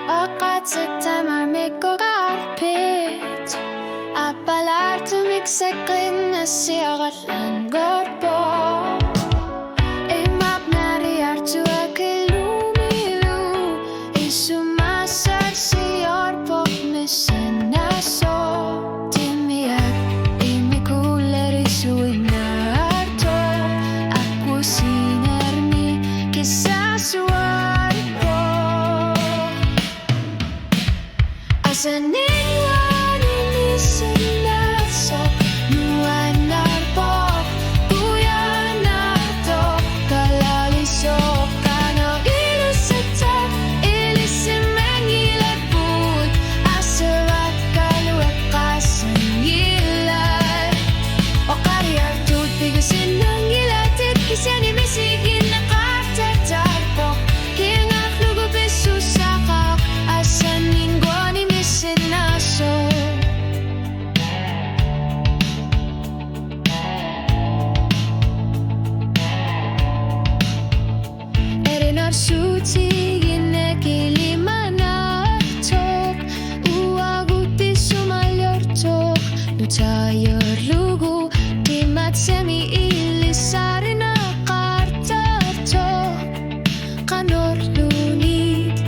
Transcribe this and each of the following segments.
Akatsed tämän mikko karpit Appalar tumikse klinnas siagat langor po Imap nari artua kelumilu Isumasar sior pop misen naso Timiak imikuleri suinarto Aku sinerni kisah suarpo Asanin misen naso Nuan narpok Buyan narto Kalalisok Kano ilusetak Ilisim mengilaput Asarat kaluakasan gilay O kariyartut Bigusin ng gilatit Kisyani misigin na kartatarpok Kingak lugo beso sakak Asanin guani misin naso Suci gine kilimanartok Uaguti sumalyortok Nutayar lugu Timat semi ilisarina kartartok Kanor lunit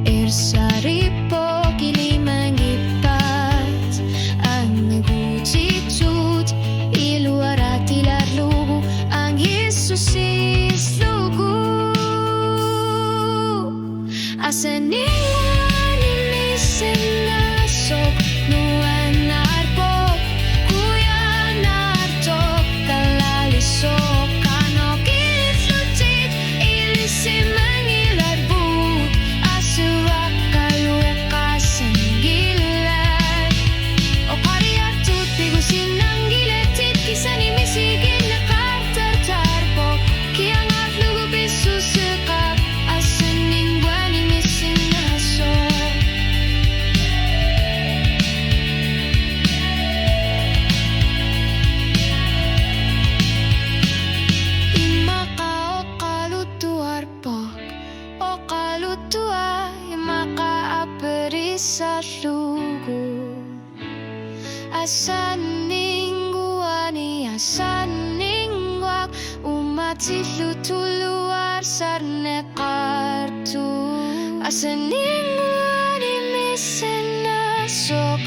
Irsaripo kilimangipat Ang nagutitut Iluaratilar lugu Ang Jesusis lugu Asanin misen nasok Nuan narpok Kuya nartok Kalalisok Kano kilitlutit Ilisim mengilarbut Asurak kaluakasan gilay O kariyartut Bigusin ng giletit Kisani misigin na kartartarpok Kiangat lugo beso sekap Asanin buani misin naso Imaka o kalutuarpok O kalutua Imaka aperisat lugu Asaning guani Asaning wak Umati lutuluar sarne kartu Asaning guani misen nasok